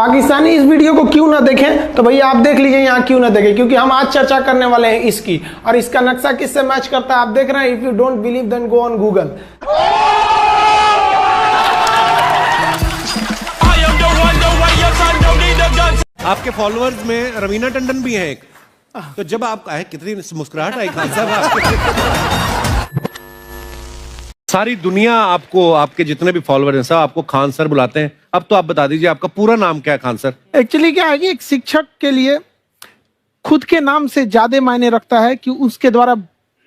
पाकिस्तानी इस वीडियो को क्यों ना देखें, तो भैया आप देख लीजिए यहाँ क्यों ना देखें, क्योंकि हम आज चर्चा करने वाले हैं इसकी, और इसका नक्शा किससे मैच करता है आप देख रहे हैं। If you don't believe then go on Google. आपके फॉलोअर्स में रवीना टंडन भी हैं एक, तो जब आप आए कितनी मुस्कुराहट आई खान साहब। सारी दुनिया आपको, आपके जितने भी फॉलोअर हैं सब आपको खान सर बुलाते हैं। अब तो आप बता दीजिए आपका पूरा नाम क्या है खान सर? एक्चुअली क्या है कि एक शिक्षक के लिए खुद के नाम से ज्यादा मायने रखता है कि उसके द्वारा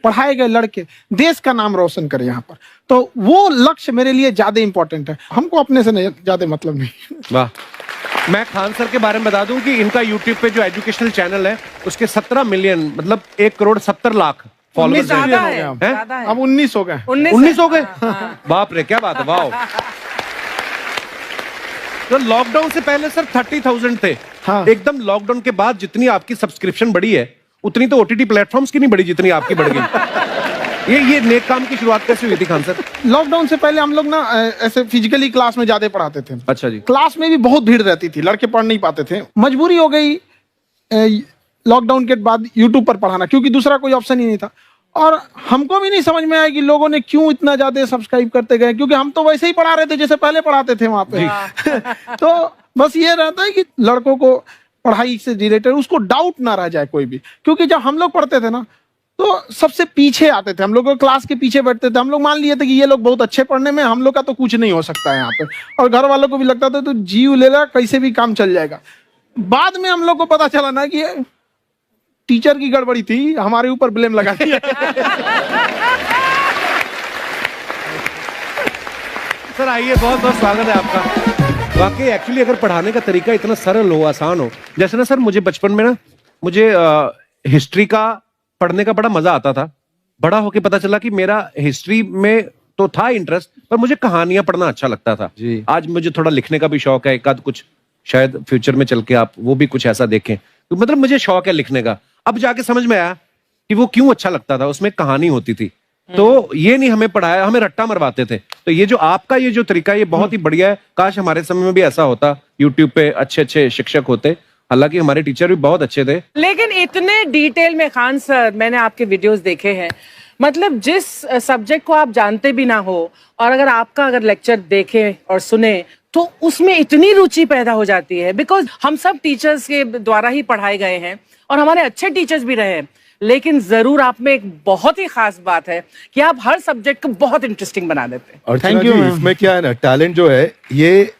पढ़ाए गए लड़के देश का नाम रोशन करें यहाँ पर, तो वो लक्ष्य मेरे लिए ज्यादा इंपॉर्टेंट है। हमको अपने से नहीं ज्यादा मतलब नहीं। वाह। मैं खान सर के बारे में बता दूं कि इनका यूट्यूब पे जो एजुकेशनल चैनल है उसके 17 मिलियन मतलब 1,70,00,000 फॉलोअर्स हैं। अब 19 हो गए। 19 हो गए। बाप रे क्या बात है, वाह। तो लॉकडाउन से पहले सर 30,000 थे। हाँ। एकदम लॉकडाउन के बाद जितनी आपकी सब्सक्रिप्शन बढ़ी है उतनी तो ओटीटी प्लेटफॉर्म्स की नहीं बढ़ी जितनी आपकी बढ़ गई। ये नेक काम की शुरुआत कैसे हुई थी खान सर? लॉकडाउन से पहले हम लोग ना ऐसे फिजिकली क्लास में ज्यादा पढ़ाते थे। अच्छा जी। क्लास में भी बहुत भीड़ रहती थी, लड़के पढ़ नहीं पाते थे। मजबूरी हो गई लॉकडाउन के बाद यूट्यूब पर पढ़ाना, क्योंकि दूसरा कोई ऑप्शन ही नहीं था। और हमको भी नहीं समझ में आया कि लोगों ने क्यों इतना ज्यादा सब्सक्राइब करते गए, क्योंकि हम तो वैसे ही पढ़ा रहे थे जैसे पहले पढ़ाते थे वहां पे। तो बस ये रहता है कि लड़कों को पढ़ाई से रिलेटेड उसको डाउट ना रह जाए कोई भी, क्योंकि जब हम लोग पढ़ते थे ना तो सबसे पीछे आते थे, हम लोग क्लास के पीछे बैठते थे। हम लोग मान लिए थे कि ये लोग बहुत अच्छे पढ़ने में, हम लोग का तो कुछ नहीं हो सकता है यहाँ पे, और घर वालों को भी लगता था तो जीव ले ला कैसे भी काम चल जाएगा। बाद में हम लोग को पता चला ना कि टीचर की गड़बड़ी थी, हमारे ऊपर ब्लेम लगा दिया। सर आइए, बहुत बहुत स्वागत है आपका। वाकई एक्चुअली अगर पढ़ाने का तरीका इतना सरल हो, आसान हो, जैसे ना सर मुझे बचपन में ना मुझे हिस्ट्री का पढ़ने का बड़ा मजा आता था। बड़ा होके पता चला कि मेरा हिस्ट्री में तो था इंटरेस्ट, पर मुझे कहानियां पढ़ना अच्छा लगता था जी। आज मुझे थोड़ा लिखने का भी शौक है, एक आध कुछ शायद फ्यूचर में चल के आप वो भी कुछ ऐसा देखें, तो मतलब मुझे शौक है लिखने का। अब जाके समझ में आया कि वो क्यों अच्छा लगता था, उसमें कहानी होती थी। तो ये नहीं हमें पढ़ाया, हमें रट्टा मरवाते थे। तो ये जो आपका ये जो तरीका है ये बहुत ही बढ़िया है। काश हमारे समय में भी ऐसा होता, यूट्यूब पे अच्छे अच्छे शिक्षक होते। हालांकि हमारे टीचर भी बहुत अच्छे थे, लेकिन इतने डिटेल में खान सर मैंने आपके वीडियोस देखे हैं, मतलब जिस सब्जेक्ट को आप जानते भी ना हो और अगर लेक्चर देखें और सुने तो उसमें इतनी रुचि पैदा हो जाती है। बिकॉज हम सब टीचर्स के द्वारा ही पढ़ाए गए हैं और हमारे अच्छे टीचर्स भी रहे हैं, लेकिन जरूर आप में एक बहुत ही खास बात है कि आप हर सब्जेक्ट को बहुत इंटरेस्टिंग बना देते हैं। और थैंक यू। इसमें क्या है ना, टैलेंट जो है ये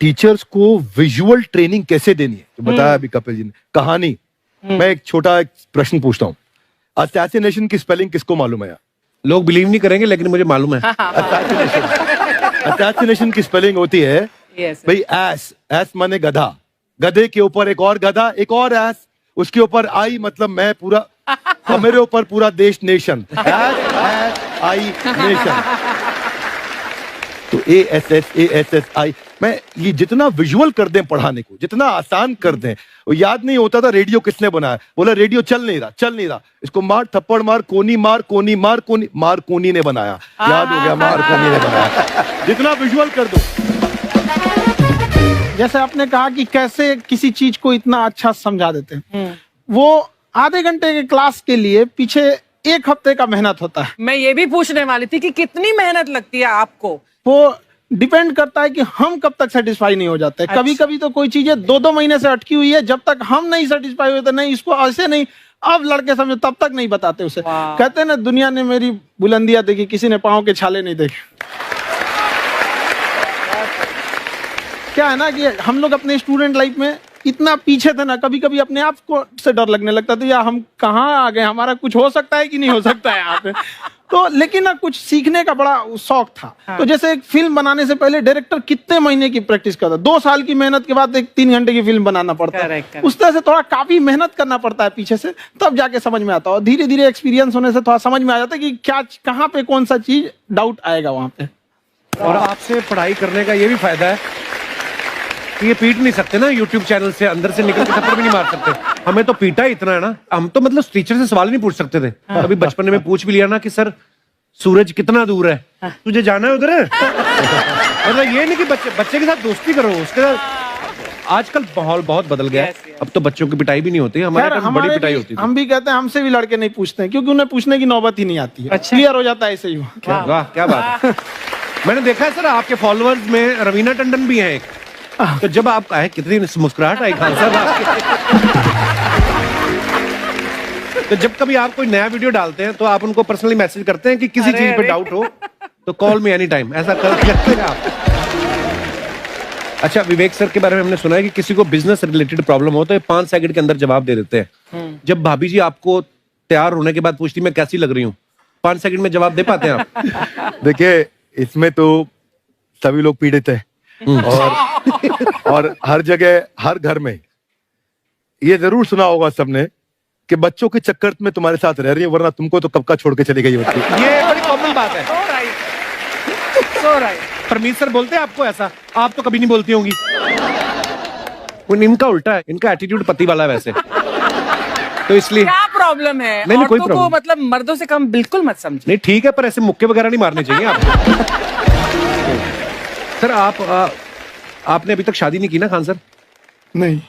टीचर्स को विजुअल ट्रेनिंग कैसे देनी है, तो बताया अभी कपिल जी ने। कहानी, मैं एक छोटा प्रश्न पूछता हूँ, असैसिनेशन की स्पेलिंग किसको मालूम है? लोग बिलीव नहीं करेंगे लेकिन मुझे मालूम है। असैसिनेशन की स्पेलिंग होती है भाई एस, एस माने गधा, गधे के ऊपर एक और गधा, एक और एस, उसके ऊपर आई मतलब मैं पूरा, और मेरे ऊपर पूरा देश नेशन, एस आई नेशन। तो ASSASSI मैं ये जितना विजुअल कर दें पढ़ाने को, जितना आसान कर दें, वो याद नहीं होता था रेडियो किसने बनाया। बोला रेडियो चल नहीं रहा, इसको मार थप्पड़ मार, कोनी मार, कोनी मार, मार कोनी ने बनाया, याद हो गया, मार कोनी ने बनाया। जितना विजुअल कर दो। जैसे आपने कहा कि कैसे किसी चीज को इतना अच्छा समझा देते हैं, वो आधे घंटे के क्लास के लिए पीछे 1 हफ्ते का मेहनत होता है। मैं ये भी पूछने वाली थी कि कितनी मेहनत लगती है आपको। वो डिपेंड करता है कि हम कब तक सेटिस्फाई नहीं हो जाते। अच्छा। कभी कभी तो कोई चीजें 2-2 महीने से अटकी हुई है, जब तक हम नहीं सेटिस्फाई होते, नहीं इसको ऐसे नहीं, अब लड़के समझे तब तक नहीं बताते उसे। कहते हैं ना, दुनिया ने मेरी बुलंदियां देखी, किसी ने पाँव के छाले नहीं देखे। क्या है ना कि हम लोग अपने स्टूडेंट लाइफ में इतना पीछे थे ना, कभी कभी अपने आप को से डर लगने लगता था, या हम कहाँ आ गए, हमारा कुछ हो सकता है कि नहीं हो सकता है यहाँ पे। तो लेकिन ना कुछ सीखने का बड़ा शौक था। हाँ। तो जैसे एक फिल्म बनाने से पहले डायरेक्टर कितने महीने की प्रैक्टिस करता है, 2 साल की मेहनत के बाद एक 3 घंटे की फिल्म बनाना पड़ता है। उस तरह से थोड़ा काफी मेहनत करना पड़ता है पीछे से, तब जाके समझ में आता है। और धीरे धीरे एक्सपीरियंस होने से थोड़ा समझ में आ जाता है कि क्या, कहाँ पे कौन सा चीज डाउट आएगा वहां पे। और आपसे पढ़ाई करने का ये भी फायदा है कि ये पीट नहीं सकते ना यूट्यूब चैनल से, अंदर से निकल के थप्पड़ भी नहीं मार सकते। हमें तो पीटा ही इतना है ना, हम तो मतलब टीचर से सवाल नहीं पूछ सकते थे। अभी बचपन में पूछ भी लिया ना कि सर सूरज कितना दूर है, तुझे जाना है उधर है। मतलब ये नहीं कि बच्चे के साथ दोस्ती करो, उसके साथ आजकल माहौल बहुत बदल गया है। Yes, yes. अब तो बच्चों की पिटाई भी नहीं होती है, हमारे खैर, टाइम बड़ी हमारे पिटाई भी- होती थी। हम भी कहते हैं हमसे भी लड़के नहीं पूछते हैं क्योंकि उन्हें पूछने की नौबत ही नहीं आती है। अच्छा। क्लियर हो जाता है ऐसे ही। वाह क्या बात है। मैंने देखा है सर आपके फॉलोअर्स में रवीना टंडन भी है एक, तो जब आप आए कितनी मुस्कुराहट आई खान साहब आपके। तो जब कभी आप कोई नया वीडियो डालते हैं तो आप उनको पर्सनली मैसेज करते हैं कि किसी अरे, चीज पे अरे। डाउट हो तो कॉल मी एनी टाइम, ऐसा करते हैं आप? अच्छा, विवेक सर के बारे में हमने सुना है कि किसी को बिजनेस रिलेटेड प्रॉब्लम हो तो ये 5 सेकंड के अंदर जवाब दे देते हैं। जब भाभी जी आपको तैयार होने के बाद पूछती मैं कैसी लग रही हूँ, 5 सेकंड में जवाब दे पाते हैं आप? देखिए, इसमें तो सभी लोग पीड़ित है और हर जगह हर घर में ये जरूर सुना होगा सबने कि बच्चों के चक्कर में तुम्हारे साथ रह रही है, वरना तुमको तो कब का छोड़ के चली गई होती। ये बड़ी कॉमन बात है। So right. So right. Parmeet sir बोलते हैं आपको ऐसा? आप तो कभी नहीं बोलती होंगी। इनका उल्टा है, इनका एटीट्यूड पति वाला है वैसे, तो इसलिए। क्या प्रॉब्लम है? नहीं, कोई औरतों को problem। मतलब मर्दों से कम बिल्कुल मत समझो। नहीं ठीक है, पर ऐसे मुक्के वगैरह नहीं मारने चाहिए आपको। सर आपने अभी तक शादी नहीं की ना खान सर? नहीं,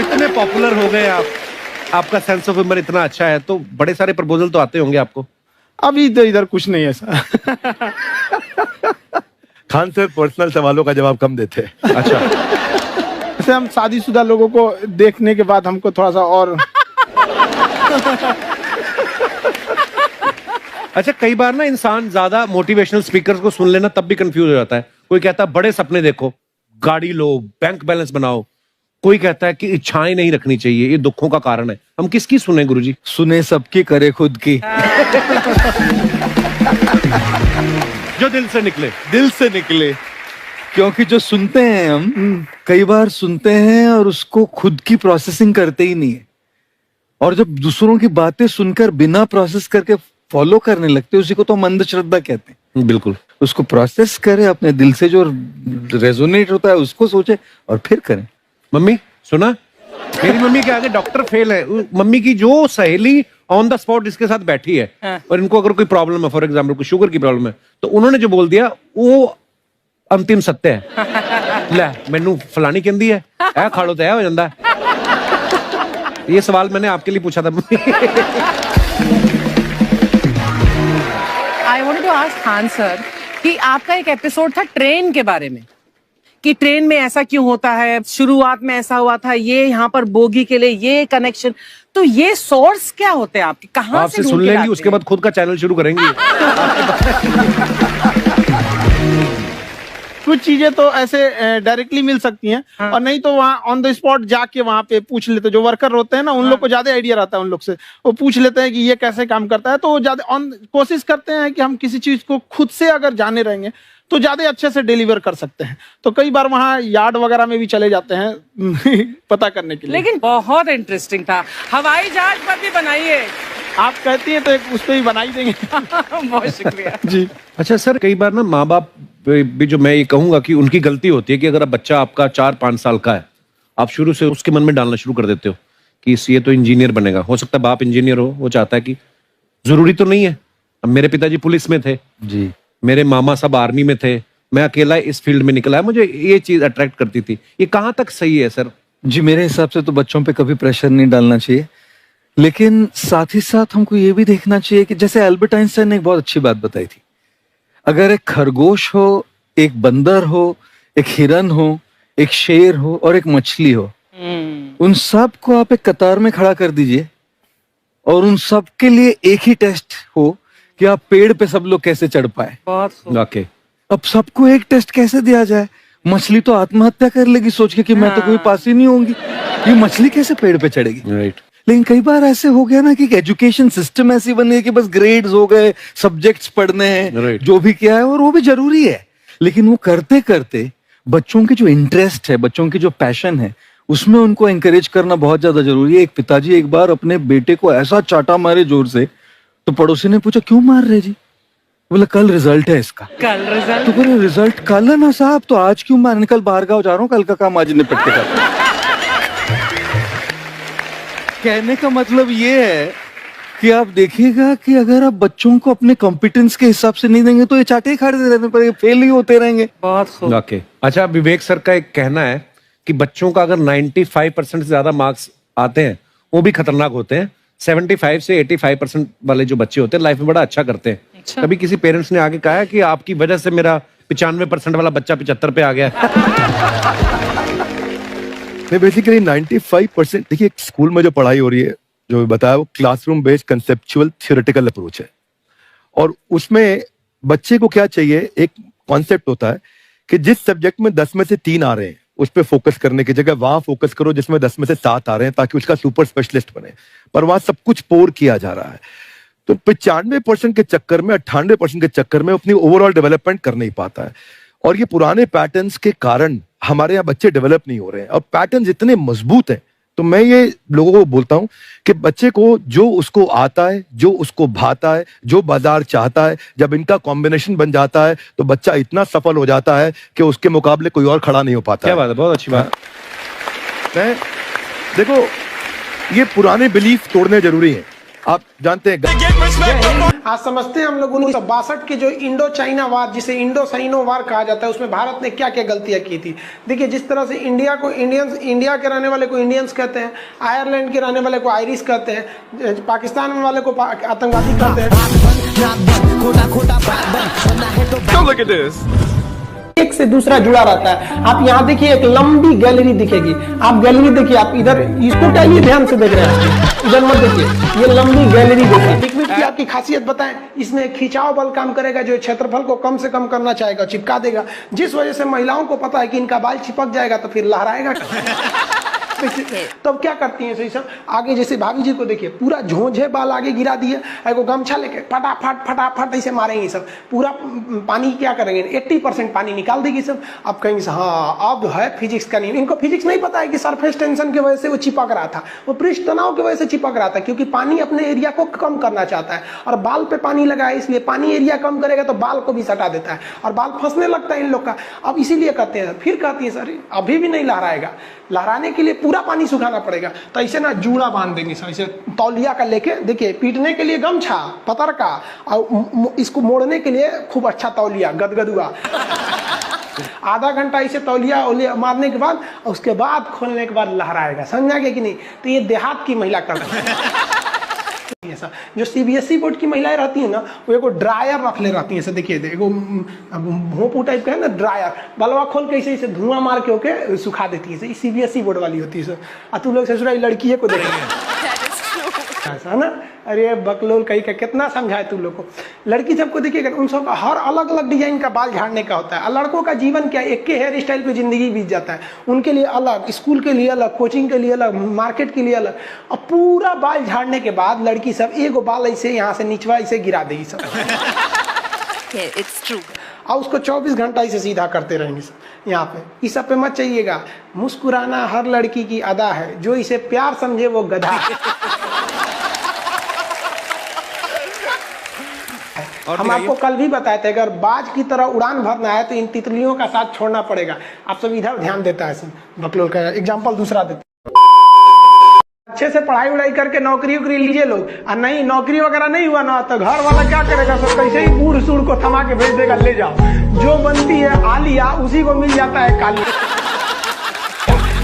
इतने पॉपुलर हो गए आप, आपका सेंस ऑफ ह्यूमर इतना अच्छा है, तो बड़े सारे प्रपोजल तो आते होंगे आपको। अभी तो इधर कुछ नहीं है ऐसा। खान सर पर्सनल सवालों का जवाब कम देते हैं। अच्छा, जैसे हम शादीशुदा लोगों को देखने के बाद हमको थोड़ा सा और अच्छा कई बार ना इंसान ज्यादा मोटिवेशनल स्पीकर्स को सुन लेना तब भी कंफ्यूज हो जाता है। कोई कहता है बड़े सपने देखो, गाड़ी लो, बैंक बैलेंस बनाओ। कोई कहता है कि इच्छाएं नहीं रखनी चाहिए, ये दुखों का कारण है। हम किसकी सुने गुरुजी? सुने सबकी, करे खुद की। जो दिल से निकले। दिल से निकले, क्योंकि जो सुनते हैं हम कई बार सुनते हैं और उसको खुद की प्रोसेसिंग करते ही नहीं है, और जब दूसरों की बातें सुनकर बिना प्रोसेस करके फॉलो करने लगते हैं, उसी को तो हम अंधश्रद्धा कहते हैं। बिल्कुल। उसको प्रोसेस करें, अपने दिल से जो रेजोनेट होता है उसको सोचे और फिर करें। मम्मी सुना, मेरी मम्मी के आगे डॉक्टर फेल है। मम्मी की जो सहेली ऑन द स्पॉट इसके साथ बैठी है और इनको अगर कोई प्रॉब्लम है, फॉर एग्जाम्पल कोई शुगर की प्रॉब्लम है, तो उन्होंने जो बोल दिया वो अंतिम सत्य है। ले मैनू फलानी कहती है ऐ खाड़ो तो हो जाता है। ये सवाल मैंने आपके लिए पूछा था। I wanted to ask Khan sir कि आपका एक एपिसोड था ट्रेन के बारे में, कि ट्रेन में ऐसा क्यों होता है, शुरुआत में ऐसा हुआ था, ये यहाँ पर बोगी के लिए ये कनेक्शन, तो ये सोर्स क्या होते हैं आपके, कहाँ आपसे से सुन ढूंढ के लेंगी, लाते उसके हैं? बाद खुद का चैनल शुरू करेंगी। कुछ चीजें तो ऐसे डायरेक्टली मिल सकती हैं, और नहीं तो वहाँ ऑन द स्पॉट जाके वहाँ पे पूछ लेते, जो वर्कर होते हैं ना, उन लोग को ज्यादा आइडिया रहता है, उन लोग से वो पूछ लेते हैं कि ये कैसे काम करता है, तो वो ज्यादा कोशिश करते हैं कि हम किसी चीज को खुद से अगर जाने रहेंगे तो ज्यादा अच्छे से डिलीवर कर सकते हैं। तो कई बार वहाँ यार्ड वगैरह में भी चले जाते हैं पता करने के लिए। लेकिन बहुत इंटरेस्टिंग था। हवाई जहाज पर भी बनाइए। आप कहती हैं तो एक उस पर भी बना ही देंगे। बहुत शुक्रिया। जी। अच्छा सर, कई बार ना माँ बाप भी, जो मैं ये कहूंगा कि उनकी गलती होती है कि अगर अब बच्चा आपका 4-5 साल का है, आप शुरू से उसके मन में डालना शुरू कर देते हो कि ये तो इंजीनियर बनेगा। हो सकता है बाप इंजीनियर हो, वो चाहता है कि जरूरी तो नहीं है। अब मेरे पिताजी पुलिस में थे जी, मेरे मामा सब आर्मी में थे, मैं अकेला इस फील्ड में निकला है, मुझे ये चीज अट्रैक्ट करती थी। ये कहाँ तक सही है सर? जी मेरे हिसाब से तो बच्चों पे कभी प्रेशर नहीं डालना चाहिए, लेकिन साथ ही साथ हमको ये भी देखना चाहिए कि जैसे एल्बर्ट आइंस्टाइन ने एक बहुत अच्छी बात बताई थी, अगर एक खरगोश हो, एक बंदर हो, एक हिरन हो, एक शेर हो और एक मछली हो, उन सब को आप एक कतार में खड़ा कर दीजिए और उन सब के लिए एक ही टेस्ट हो कि आप पेड़ पे सब लोग कैसे चढ़ पाए। बहुत खूब। ओके, अब सबको एक टेस्ट कैसे दिया जाए? मछली तो आत्महत्या कर लेगी सोच के कि मैं तो कोई पास ही नहीं होंगी, ये मछली कैसे पेड़ पे चढ़ेगी? राइट। लेकिन कई बार ऐसे हो गया ना कि एजुकेशन सिस्टम ऐसी बनी है कि बस ग्रेड्स हो गए, सब्जेक्ट्स पढ़ने हैं, Right. जो भी किया है, और वो भी जरूरी है, लेकिन वो करते करते बच्चों की जो इंटरेस्ट है, बच्चों की जो पैशन है, उसमें उनको एंकरेज करना बहुत ज्यादा जरूरी है। एक पिताजी एक बार अपने बेटे को ऐसा चाटा मारे जोर से, तो पड़ोसी ने पूछा क्यों मार रहे जी? बोला कल रिजल्ट है इसका। कल रिजल्ट? तो बोले रिजल्ट कल है ना साहब, तो आज क्यों मारने? कल बाहर गाँव जा रहा हूँ, कल का काम आज निपट के करता हूं। कहने का मतलब ये है कि आप देखिएगा कि अगर आप बच्चों को अपने कॉम्पिटेंस के हिसाब से नहीं देंगे तो ये चाटे ही खाते रहने पड़ेंगे, फेल ही होते रहेंगे। बहुत खूब। ओके, अच्छा, विवेक सर का एक कहना है कि बच्चों का अगर 95% से ज्यादा मार्क्स आते हैं वो भी खतरनाक होते हैं। 75 से 85% वाले जो बच्चे होते हैं लाइफ में बड़ा अच्छा करते हैं। अच्छा। कभी किसी पेरेंट्स ने आके कहा है कि आपकी वजह से मेरा 95% वाला बच्चा 75 पे आ गया? नहीं, बेसिकली 95% देखिए स्कूल में जो पढ़ाई हो रही है, जो बताया, वो classroom based conceptual theoretical approach है। और उसमें बच्चे को क्या चाहिए, एक कॉन्सेप्ट होता है कि जिस सब्जेक्ट में 10 में से 3 आ रहे हैं उस पर फोकस करने की जगह वहां फोकस करो जिसमें 10 में से 7 आ रहे हैं, ताकि उसका सुपर स्पेशलिस्ट बने। पर वहां सब कुछ पोर किया जा रहा है। तो 95% के चक्कर में, 98% के चक्कर में अपनी ओवरऑल डेवलपमेंट कर नहीं पाता है। और ये पुराने पैटर्न्स के कारण हमारे यहाँ बच्चे डेवलप नहीं हो रहे हैं। और पैटर्न्स इतने मजबूत हैं, तो मैं ये लोगों को बोलता हूं कि बच्चे को जो उसको आता है, जो उसको भाता है, जो बाजार चाहता है, जब इनका कॉम्बिनेशन बन जाता है तो बच्चा इतना सफल हो जाता है कि उसके मुकाबले कोई और खड़ा नहीं हो पाता। क्या बात है, बहुत अच्छी बात। देखो, ये पुराने बिलीफ तोड़ने जरूरी है। आप जानते हैं, आज समझते हैं हम लोग 1962 के जो इंडो चाइना वार, जिसे इंडो साइनो वार कहा जाता है, उसमें भारत ने क्या क्या गलतियां की थी। देखिए, जिस तरह से इंडिया को इंडियंस, इंडिया के रहने वाले को इंडियंस कहते हैं, आयरलैंड के रहने वाले को आयरिश कहते हैं, पाकिस्तान वाले को आतंकवादी कहते हैं। एक से दूसरा जुड़ा रहता है। आप यहाँ देखिए, एक लंबी गैलरी दिखेगी। आप गैलरी देखिए, आप इधर इसको क्या ध्यान से देख रहे हैं, इधर मत देखिए, ये लंबी गैलरी देखिए। लिक्विड की आपकी खासियत बताएं, इसमें खिंचाव बल काम करेगा, जो क्षेत्रफल को कम से कम करना चाहेगा, चिपका देगा। जिस वजह से महिलाओं को पता है कि इनका बाल चिपक जाएगा तो फिर लहराएगा। तब क्या करती हैं सही सब, आगे जैसे भाभी जी को देखिए, पूरा झोंझे बाल आगे गिरा दिए, एगो गमछा लेके फटाफट फटाफट ऐसे मारेंगे सब। पूरा पानी क्या करेंगे, 80% पानी निकाल देगी सब। अब कहेंगे हाँ अब है फिजिक्स का नियम। इनको फिजिक्स नहीं पता है कि सरफेस टेंशन की वजह से वो चिपक रहा था, वो पृष्ठ तनाव की वजह से चिपक रहा था, क्योंकि पानी अपने एरिया को कम करना चाहता है और बाल पे पानी लगा है, इसलिए पानी एरिया कम करेगा तो बाल को भी सटा देता है और बाल फंसने लगता है इन लोग का। अब इसीलिए कहते हैं, फिर कहती है सर अभी भी नहीं लहराएगा, लहराने के लिए पूरा पानी सुखाना पड़ेगा। तो ऐसे ना जूड़ा बांध देंगे सर, ऐसे तौलिया का लेके, देखिए पीटने के लिए गमछा पतर का, और इसको मोड़ने के लिए खूब अच्छा तौलिया गदगदुआ। आधा घंटा ऐसे तौलिया मारने के बाद, उसके बाद खोलने के बाद लहराएगा। समझा गया कि नहीं? तो ये देहात की महिला कर रही है। जो सीबीएसई बोर्ड की महिलाएं रहती है ना, वो एगो ड्रायर रख ले रहती है। ऐसे देखिए, एगो भोंपू टाइप का है ना ड्रायर, बलवा खोल के ऐसे धुआं मार के होके सुखा देती है। सीबीएसई बोर्ड वाली होती है। और तू लोग ससुराल लड़की को देखेंगे ऐसा ना, अरे बकलोल कहीं का कितना समझाए तू लोग को। लड़की सबको देखिएगा, उन सब हर अलग अलग डिजाइन का बाल झाड़ने का होता है। और लड़कों का जीवन क्या, एक के हेयर स्टाइल पे जिंदगी बीत जाता है। उनके लिए अलग, स्कूल के लिए अलग, कोचिंग के लिए अलग, मार्केट के लिए अलग। और पूरा बाल झाड़ने के बाद लड़की सब एगो बाल ऐसे यहाँ से निचवा ऐसे गिरा देगी सब। It's true. और उसको 24 घंटा इसे सीधा करते रहेंगे यहाँ पे। इस सब पे मत चाहिएगा। मुस्कुराना हर लड़की की अदा है, जो इसे प्यार समझे वो गधा। हम आपको कल भी बताए थे, अगर बाज की तरह उड़ान भरना है तो इन तितलियों का साथ छोड़ना पड़ेगा। आप सब इधर ध्यान देता है। बकलोल का एग्जाम्पल दूसरा देता, अच्छे से पढ़ाई उड़ाई करके नौकरी उकरी लीजिए लोग, और नहीं नौकरी वगैरह नहीं हुआ ना तो घर वाला क्या करेगा, सब कैसे ही बूढ़ सूढ़ को थमा के भेज देगा, ले जाओ। जो बनती है आलिया उसी को मिल जाता है कालिया।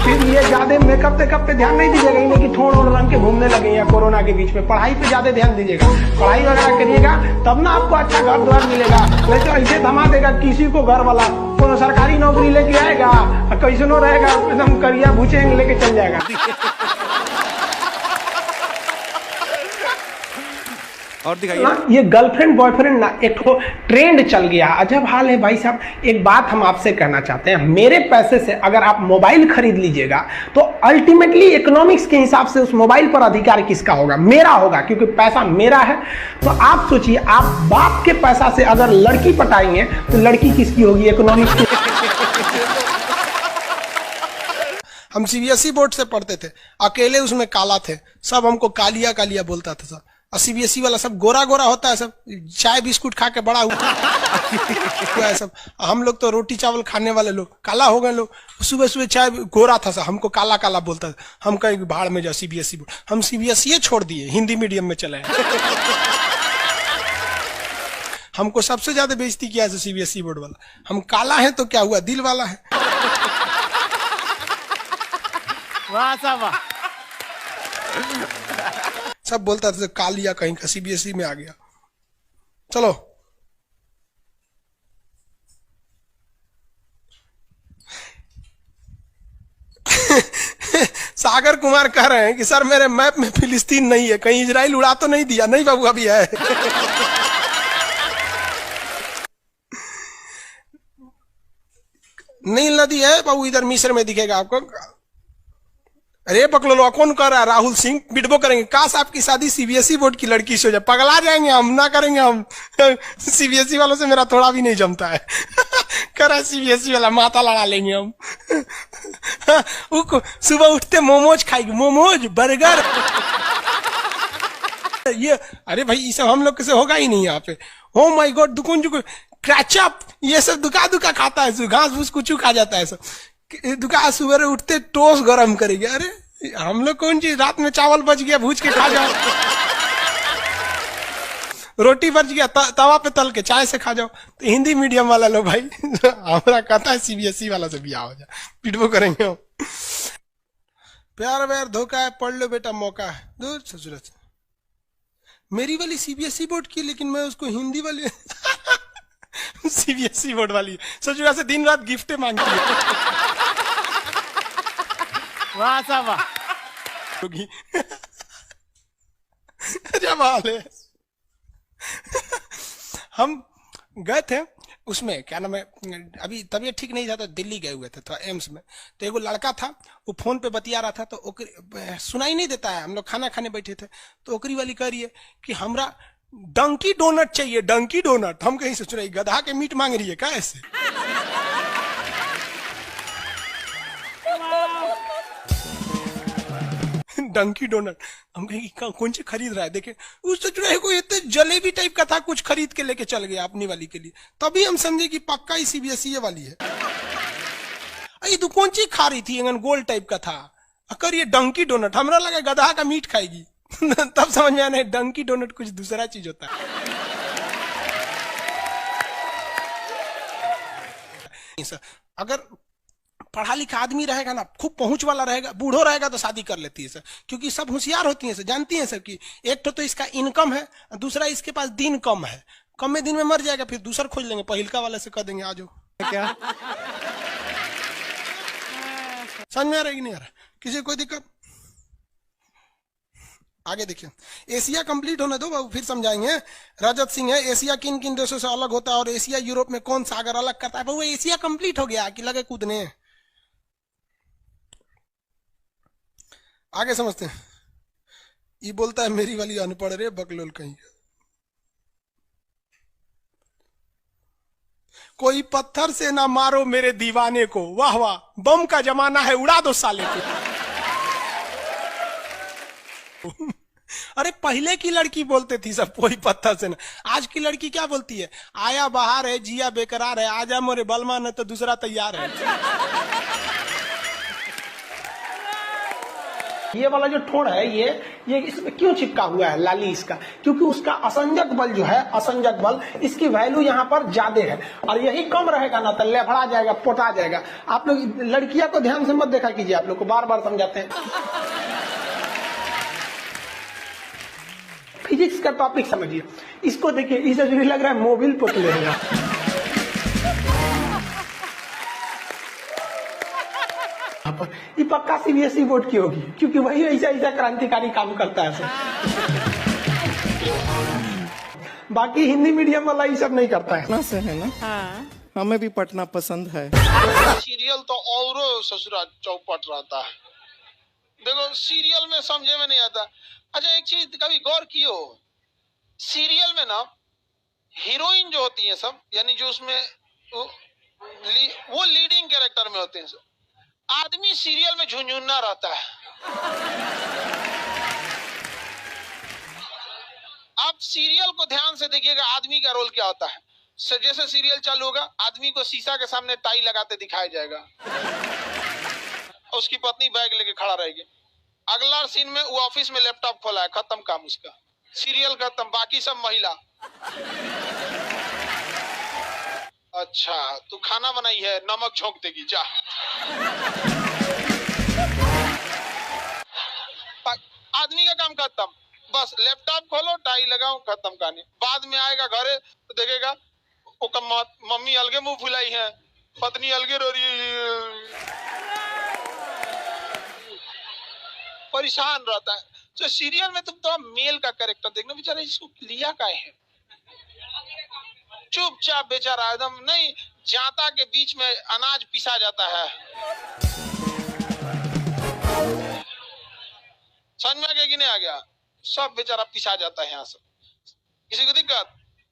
फिर ये ज्यादा मेकअप टेकअप पे ध्यान नहीं दीजिएगा, इन्हें कि ठोड़ ओढ़ रंग के घूमने लगे या कोरोना के बीच में। पढ़ाई पे ज्यादा ध्यान दीजिएगा, पढ़ाई वगैरह करिएगा, तब ना आपको अच्छा घर द्वार मिलेगा। नहीं तो ऐसे थमा देगा किसी को घर वाला, कोनो सरकारी नौकरी लेके आएगा, कैसनो रहेगा, एकदम करिया भूचेंगे लेके चल जाएगा। और दिखाइए। ये गर्लफ्रेंड बॉयफ्रेंड ना एक तो ट्रेंड चल गया, अजब हाल है भाई साहब। एक बात हम आपसे कहना चाहते हैं, मेरे पैसे से अगर आप मोबाइल खरीद लीजिएगा तो अल्टीमेटली इकोनॉमिक्स के हिसाब से उस मोबाइल पर अधिकार किसका होगा? मेरा होगा, क्योंकि पैसा मेरा है। तो आप सोचिए, आप बाप के पैसा से अगर लड़की पटाएंगे तो लड़की किसकी होगी? इकोनॉमिक्स की। हम सीबीएसई बोर्ड से पढ़ते थे, अकेले उसमें काला थे, सब हमको कालिया कालिया बोलता था सब। और सीबीएसई वाला सब गोरा गोरा होता है, सब चाय बिस्कुट खा के बड़ा हुआ है सब। हम लोग तो रोटी चावल खाने वाले लोग काला हो गए लोग। सुबह सुबह चाय गोरा था सब, हमको काला काला बोलता था। हम कहीं भाड़ में जाओ सीबीएसई बोर्ड, हम सीबीएसई छोड़ दिए, हिंदी मीडियम में चले हमको सबसे ज्यादा बेइज्जती किया है सीबीएसई बोर्ड वाला। हम काला है तो क्या हुआ, दिल वाला है। वाह साहब वाह। सब बोलता था कालिया कहीं का, सीबीएसई में आ गया। चलो सागर कुमार कह रहे हैं कि सर मेरे मैप में फिलिस्तीन नहीं है, कहीं इजराइल उड़ा तो नहीं दिया? नहीं बाबू अभी है। नील नदी है बाबू, इधर मिस्र में दिखेगा आपको। अरे बकलो कौन कर रहा है? राहुल सिंह बिटबो करेंगे, काश आपकी शादी सीबीएसई बोर्ड की लड़की से हो जाए, पगला जाएंगे हम, ना करेंगे हम। सीबीएसई वालों से मेरा थोड़ा भी नहीं जमता है। कर रहा है सीबीएसई वाला, माथा लड़ा लेंगे हम। सुबह उठते मोमोज खाएगी, मोमोज बर्गर ये। अरे भाई ये सब हम लोग से होगा ही नहीं यहाँ पे। हो माय गॉड, दुकुन जुकुन क्रैचअप ये सब दुका दुका खाता है, घास फूस कुछ खा जाता है सब। दुका सुबह उठते टोस्ट गरम करेंगे। अरे हम लोग कौन चीज, रात में चावल बच गया भूज के खा जाओ, रोटी बच गया तवा पे तल के चाय से खा जाओ। तो हिंदी मीडियम वाला लो भाई, हमारा कहता है सीबीएसई वाला से बिया हो जाए, पिटबो करेंगे हम। प्यार व्यार धोखा है, पढ़ लो बेटा मौका है। दूर ससुर मेरी वाली सीबीएसई बोर्ड की, लेकिन मैं उसको हिंदी वाली सीबीएसई बोर्ड वाली ससुरा से दिन रात गिफ्टें मांगती है। वाह साहब वाह। होगी जमाल है। हम गए थे उसमें, क्या नाम है, अभी तबीयत ठीक नहीं था तो दिल्ली गए हुए थे तो एम्स में। तो एगो लड़का था, वो फोन पे बतिया रहा था, तो सुनाई नहीं देता है। हम लोग खाना खाने बैठे थे तो ओकरी वाली कह रही है कि हमरा डंकी डोनट चाहिए, डंकी डोनट। हम कहीं सोच रहे गधा के मीट मांग रही है क्या ऐसे? डंकी डोनट। हम कहें कौन सी खरीद रहा है, देखे उस सोच रहे कोई इतने जलेबी टाइप का था, कुछ खरीद के लेके चल गया अपनी वाली के लिए। तभी हम समझे कि पक्का ही सीबीएसई वाली है। अरे तू कौन सी खा रही थी, गोल टाइप का था, अकर ये डंकी डोनट। हमरा लगा गधा का मीट खाएगी। तब समझ में आना है डंकी डोनट कुछ दूसरा चीज होता है। अगर पढ़ा लिखा आदमी रहेगा ना, खूब पहुंच वाला रहेगा, बूढ़ो रहेगा तो शादी कर लेती है सर, क्योंकि सब होशियार होती है सर, जानती है सर कि एक तो इसका इनकम है, दूसरा इसके पास दिन कम है, कम में दिन में मर जाएगा, फिर दूसरा खोज लेंगे, पहिलका वाले से कह देंगे आ जाओ। क्या समझ में आ रहा है कि नहीं आ रहा? किसी कोई दिक्कत? आगे देखिए, एशिया कंप्लीट होने दो बाबू, फिर समझाएंगे। रजत सिंह है, एशिया किन किन देशों से अलग होता है और एशिया यूरोप में कौन सागर अलग करता है? बाबू एशिया कंप्लीट हो गया कि लगे कूदने? आगे समझते हैं। ये बोलता है मेरी वाली अनपढ़ रे बकलोल कहीं। कोई पत्थर से ना मारो मेरे दीवाने को, वाह वाह, बम का जमाना है, उड़ा दो साले को। अरे पहले की लड़की बोलते थी सब कोई पत्थर से ना, आज की लड़की क्या बोलती है? आया बाहर है, जिया बेकरार है, आजा मोरे बलमा न तो दूसरा तैयार है। ये वाला जो ठोड़ है ये इसमें क्यों चिपका हुआ है लाली इसका? क्योंकि उसका असंजक बल जो है, असंजक बल, इसकी वैल्यू यहाँ पर ज्यादा है, और यही कम रहेगा ना तो लेफड़ा जाएगा, पोटा जाएगा। आप लोग लड़कियां को ध्यान से मत देखा कीजिए, आप लोग को बार बार समझाते हैं। फिजिक्स का टॉपिक समझिए, इसको देखिए, इसे जो लग रहा है मोबिल पुतले है। ये पक्का सीबीएसई बोर्ड की होगी, क्योंकि वही ऐसा ऐसा क्रांतिकारी काम करता है। बाकी हिंदी मीडियम वाला ये सब नहीं करता है ना, से है ना? हाँ। हमें भी पढ़ना पसंद है। सीरियल तो और ससुरा चौपट रहता है। देखो सीरियल में समझे में नहीं आता। अच्छा एक चीज कभी गौर किए हो, सीरियल में ना हीरोइन जो होती है सब, यानी जो उसमें वो लीडिंग कैरेक्टर में होते हैं सब, आदमी सीरियल में झुंझुन्ना रहता है। आप सीरियल को ध्यान से देखिएगा, आदमी का रोल क्या होता है। जैसे सीरियल चालू होगा, आदमी को शीशा के सामने टाई लगाते दिखाया जाएगा, उसकी पत्नी बैग लेके खड़ा रहेगी। अगला सीन में वो ऑफिस में लैपटॉप खोला है, खत्म काम उसका, सीरियल खत्म, बाकी सब महिला। अच्छा तू खाना बनाई है, नमक झोंक देगी, जा। आदमी का काम खत्म, बस लैपटॉप खोलो, टाई लगाओ, खत्म कहानी। बाद में आएगा घरे तो देखेगा वो मम्मी अलगे मुंह फुलाई है, पत्नी अलगे रो रही है, परेशान रहता है। तो सीरियल में तुम तो मेल का कैरेक्टर देखना, बेचारा इसको लिया क्या है, चुपचाप बेचारा एकदम नहीं, जाता के बीच में अनाज पिसा जाता है। समझ में आ गया कि नहीं आ गया? सब बेचारा पिसा जाता है यहाँ से। किसी को दिक्कत?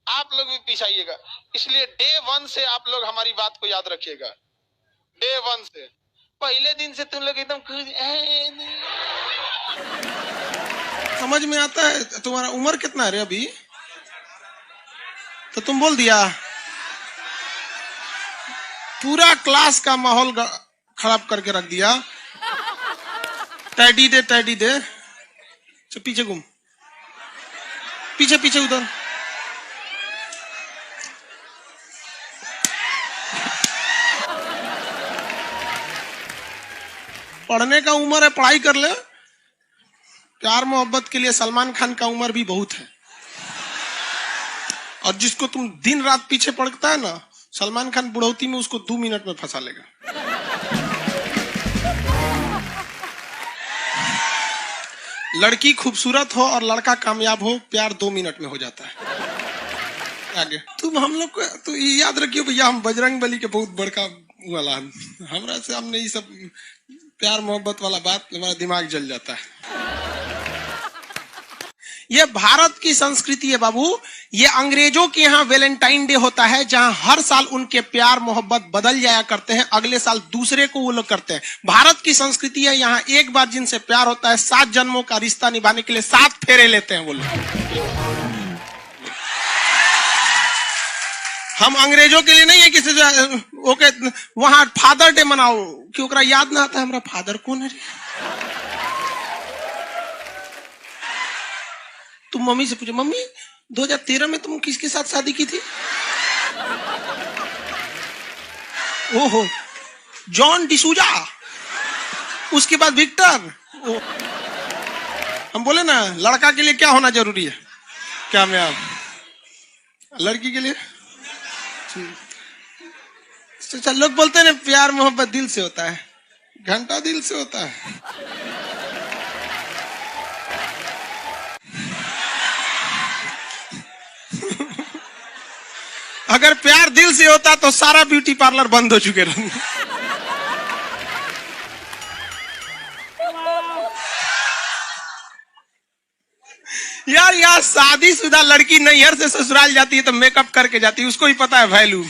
आप लोग भी पिसाइएगा। इसलिए डे 1 से आप लोग हमारी बात को याद रखिएगा। डे 1 से, पहले दिन से तुम लोग एकदम समझ में आता है। तुम्हारा उम्र कितना है रे अभी? तो तुम बोल दिया, पूरा क्लास का माहौल खराब करके रख दिया। टैडी दे, टैडी दे, तो पीछे घूम, पीछे पीछे उधर। पढ़ने का उम्र है, पढ़ाई कर ले। प्यार मोहब्बत के लिए सलमान खान का उम्र भी बहुत है। और जिसको तुम दिन रात पीछे पड़ता है ना, सलमान खान बुढ़ौती में उसको 2 मिनट में फंसा लेगा। लड़की खूबसूरत हो और लड़का कामयाब हो, प्यार 2 मिनट में हो जाता है। आगे तुम हम लोग को तो याद रखियो भैया, हम बजरंग बली के बहुत बड़का वाला, हमरा से हमने ये सब प्यार मोहब्बत वाला बात, हमारा दिमाग जल जाता है। ये भारत की संस्कृति है बाबू। ये अंग्रेजों के यहाँ वैलेंटाइन डे होता है, जहां हर साल उनके प्यार मोहब्बत बदल जाया करते हैं, अगले साल दूसरे को वो लोग करते हैं। भारत की संस्कृति है, यहाँ एक बार जिनसे प्यार होता है, 7 जन्मों का रिश्ता निभाने के लिए 7 फेरे लेते हैं वो लोग। हम अंग्रेजों के लिए नहीं है किसी ओके वहां फादर डे मनाओ, क्यों याद ना आता है हमारा फादर कौन है। तुम मम्मी से पूछो, मम्मी 2013 में तुम किसके साथ शादी की थी? ओहो, जॉन डिसूजा, उसके बाद विक्टर। हम बोले ना, लड़का के लिए क्या होना जरूरी है? क्या मैं आप लड़की के लिए? तो लोग बोलते हैं ना, प्यार मोहब्बत दिल से होता है, घंटा दिल से होता है। अगर प्यार दिल से होता तो सारा ब्यूटी पार्लर बंद हो चुके रहते। यार यार, शादीशुदा लड़की नैहर से ससुराल जाती है तो मेकअप करके जाती है, उसको ही पता है वैल्यू।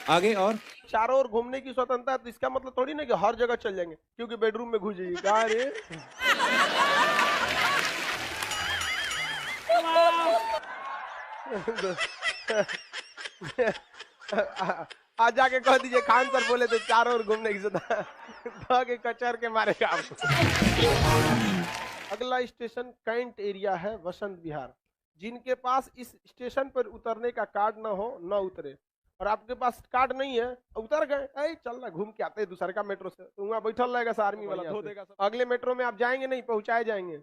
आगे और चारों ओर घूमने की स्वतंत्रता है, तो इसका मतलब थोड़ी ना कि हर जगह चल जाएंगे, क्योंकि बेडरूम में घुस जाइए। कहा रे आज जाके कह दीजिए, खान सर बोले थे चारों ओर घूमने की स्वतंत्रता, के कचर के मारेगा आपको। अगला स्टेशन कैंट एरिया है, वसंत विहार। जिनके पास इस स्टेशन पर उतरने का कार्ड ना हो, ना उतरे। और आपके पास कार्ड नहीं है, उतर गए, चल ना घूम के आते हैं दूसरे का मेट्रो से, तो वहाँ बैठल रहेगा आर्मी वाला, धो देगा। अगले मेट्रो में आप जाएंगे नहीं, पहुंचाए जाएंगे।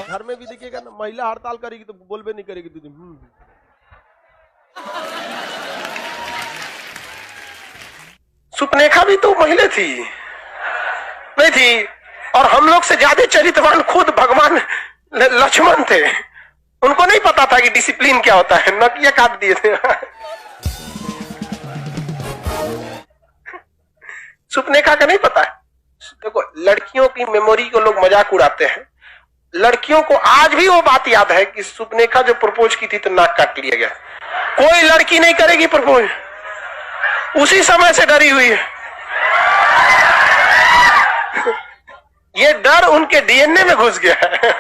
घर में भी देखिएगा ना, महिला हड़ताल करेगी तो बोलबे नहीं करेगी दीदी। सुपनेखा भी तो महिला थी, नहीं थी? और हम लोग से ज्यादा चरित्रवान खुद भगवान लक्ष्मण थे। उनको नहीं पता था कि डिसिप्लिन क्या होता है, नकिया काट दिए थे। सुपनेखा का नहीं पता है। देखो, लड़कियों की मेमोरी को लोग मजाक उड़ाते हैं। लड़कियों को आज भी वो बात याद है कि सुपनेखा जो प्रपोज की थी तो नाक काट लिया गया। कोई लड़की नहीं करेगी प्रपोज, उसी समय से डरी हुई है। ये डर उनके डीएनए में घुस गया है।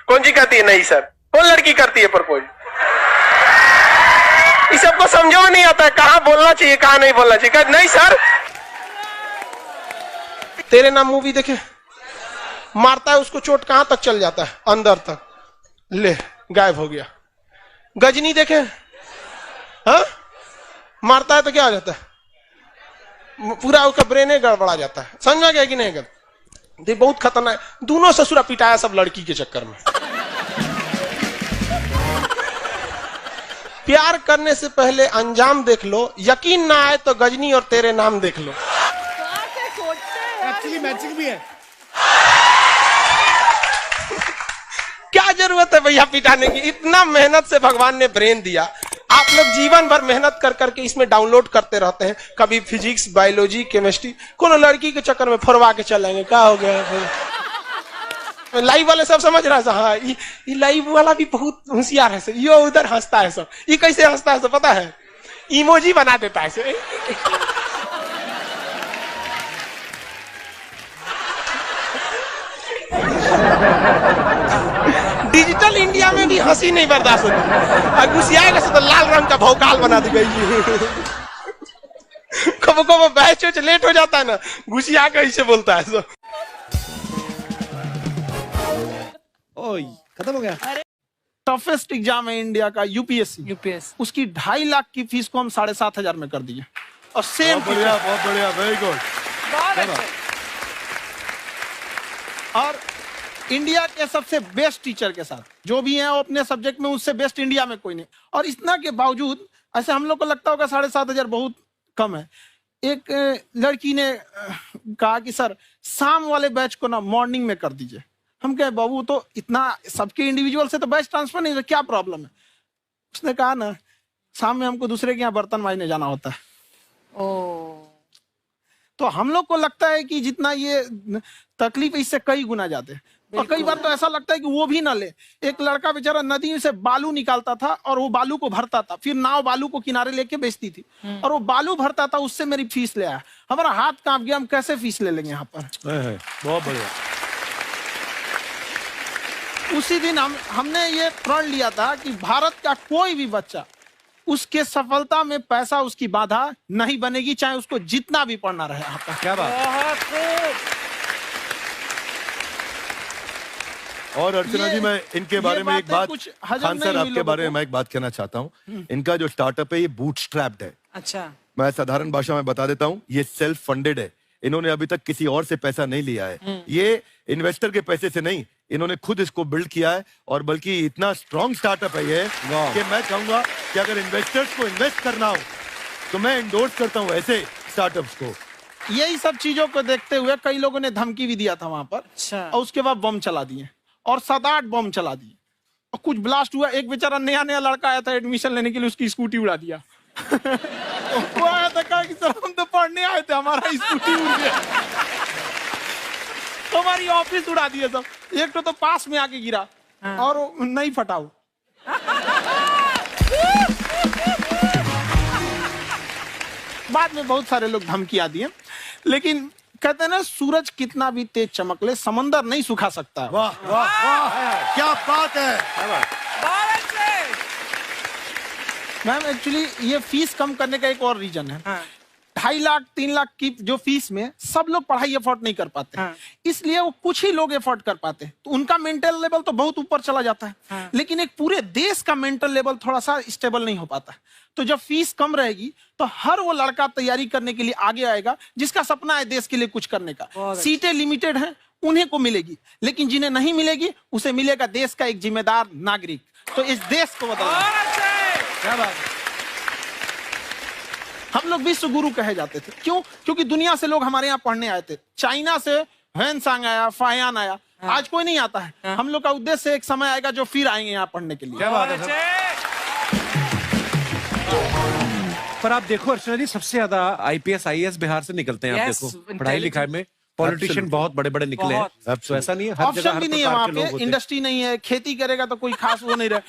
कौन सी कहती है नहीं सर? कौन लड़की करती है प्रपोज? इस सबको समझो नहीं आता है कहाँ बोलना चाहिए कहाँ नहीं बोलना चाहिए। नहीं सर। तेरे नाम मूवी देखे, मारता है उसको चोट कहां तक चल जाता है, अंदर तक, ले गायब हो गया। गजनी देखे, हाँ मारता है तो क्या हो जाता है, पूरा उसका ब्रेन गड़बड़ा जाता है। समझ में गया कि नहीं? गल बहुत खतरनाक। दोनों ससुरा पिटाया सब लड़की के चक्कर में। प्यार करने से पहले अंजाम देख लो, यकीन ना आए तो गजनी और तेरे नाम देख लो। एक्चुअली मैचिंग भी है। क्या जरूरत है भैया पिटाने की? इतना मेहनत से भगवान ने ब्रेन दिया, आप लोग जीवन भर मेहनत कर करके इसमें डाउनलोड करते रहते हैं। कभी फिजिक्स, बायोलॉजी, केमिस्ट्री, कोनो लड़की के चक्कर में फरवा के चलेंगे। क्या हो गया फिर? लाइव वाले सब समझ रहा है, हाँ ये लाइव वाला भी बहुत होशियार है सर, ये उधर हंसता है सब। ये कैसे हंसता है सब पता है? इमोजी बना देता है सर। डिजिटल इंडिया में भी हंसी नहीं बर्दाश्त होती, और गुस्सियाएगा तो लाल रंग का भौकाल बना दी गई। कब कब बैच लेट हो जाता है ना, गुस्सिया के ऐसे बोलता है सो। ओए खत्म हो गया। टफेस्ट एग्जाम है इंडिया का, यूपीएससी। उसकी 2.5 लाख की फीस को हम 7,500 में कर दिए। और सेम बहुत बढ़िया, वेरी गुड। और इंडिया के सबसे बेस्ट टीचर के साथ जो भी हैं वो अपने सब्जेक्ट में उससे बेस्ट इंडिया में कोई नहीं। और इतना के बावजूद ऐसे हम लोग को लगता होगा 7,500 बहुत कम है। एक लड़की ने कहा कि सर शाम वाले बैच को ना मॉर्निंग में कर दीजिए। हम कहे बाबू तो इतना सबके इंडिविजुअल से तो बैच ट्रांसफर नहीं, तो क्या प्रॉब्लम है? उसने कहा ना शाम में हमको दूसरे के यहाँ बर्तन मांजने जाना होता है। तो हम लोग को लगता है कि जितना ये तकलीफ इससे कई गुना जाते हैं। और कई बार तो ऐसा लगता है कि वो भी ना ले। एक लड़का बेचारा नदी से बालू निकालता था और वो बालू को भरता था, फिर नाव बालू को किनारे लेके बेचती थी, और वो बालू भरता था, उससे मेरी फीस ले आया। हमारा हाथ कांप गया, हम कैसे फीस ले लेंगे यहाँ पर? बहुत बढ़िया। उसी दिन हमने ये प्रण लिया था कि भारत का कोई भी बच्चा उसके सफलता में पैसा उसकी बाधा नहीं बनेगी, चाहे उसको जितना भी पढ़ना रहे यहाँ पर। क्या बात। और अर्चना जी, मैं इनके बारे में एक बात, कुछ हजम खान सर नहीं हुई आपके लोगों बारे में को। मैं एक बात कहना चाहता हूँ। इनका जो स्टार्टअप है ये बूटस्ट्रैप्ड है। अच्छा, मैं साधारण भाषा में बता देता हूँ, ये सेल्फ फंडेड है। इन्होंने अभी तक किसी और से पैसा नहीं लिया है। ये इन्वेस्टर के पैसे से नहीं, इन्होंने खुद इसको बिल्ड किया है। और बल्कि इतना स्ट्रॉन्ग स्टार्टअप है ये कि मैं कहूंगा कि अगर इन्वेस्टर्स को इन्वेस्ट करना हो तो मैं इंडोर्स करता हूँ ऐसे स्टार्टअप्स को। यही सब चीजों को देखते हुए कई लोगों ने धमकी भी दिया था वहां पर। अच्छा। और उसके बाद बम चला दिए, और 7-8 बम चला दिए, और कुछ ब्लास्ट हुआ। एक बेचारा नया लड़का आया था एडमिशन लेने के लिए, उसकी स्कूटी उड़ा दिया। वो आया था, कहा कि सर हम तो पढ़ने आए थे, हमारा स्कूटी उड़ गया। हमारी ऑफिस उड़ा दिए सब। एक तो पास में आके गिरा, और नहीं फटा वो। बाद में बहुत सारे लोग धमकियां दिए, लेकिन कहते हैं ना सूरज कितना भी तेज चमक ले समंदर नहीं सुखा सकता। वाह वाह वाह, क्या बात है। मैम एक्चुअली ये फीस कम करने का एक और रीजन है। 2.5 लाख 3 लाख की जो फीस में सब लोग पढ़ाई अफोर्ड नहीं कर पाते। इसलिए वो कुछ ही लोग अफोर्ड कर पाते हैं, तो उनका मेंटल लेवल तो बहुत ऊपर चला जाता है। लेकिन एक पूरे देश का मेंटल लेवल थोड़ा सा स्टेबल नहीं हो पाता। तो जब फीस कम रहेगी तो हर वो लड़का तैयारी करने के लिए आगे आएगा जिसका सपना है देश के लिए कुछ करने का। सीटें लिमिटेड हैं, उन्हें को मिलेगी, लेकिन जिन्हें नहीं मिलेगी उसे मिलेगा देश का एक जिम्मेदार नागरिक। तो इस देश को बदलना। क्या बात है। हम लोग विश्व गुरु कहे जाते थे, क्यों? क्योंकि दुनिया से लोग हमारे यहाँ पढ़ने आए थे। चाइना से ह्वेनसांग आया, फायान आया, आज कोई नहीं आता है। हम लोग का उद्देश्य एक समय आएगा जो फिर आएंगे यहाँ पढ़ने के लिए। क्या बात है। पर आप देखो अर्चना जी, सबसे ज्यादा IPS IAS बिहार से निकलते हैं। आप देखो पढ़ाई लिखाई में पॉलिटिशियन बहुत बड़े बड़े निकले हैं। तो ऐसा नहीं है, हर जगह ऑप्शन भी नहीं है वहाँ पे, इंडस्ट्री नहीं है, खेती करेगा तो कोई खास वो नहीं रहे।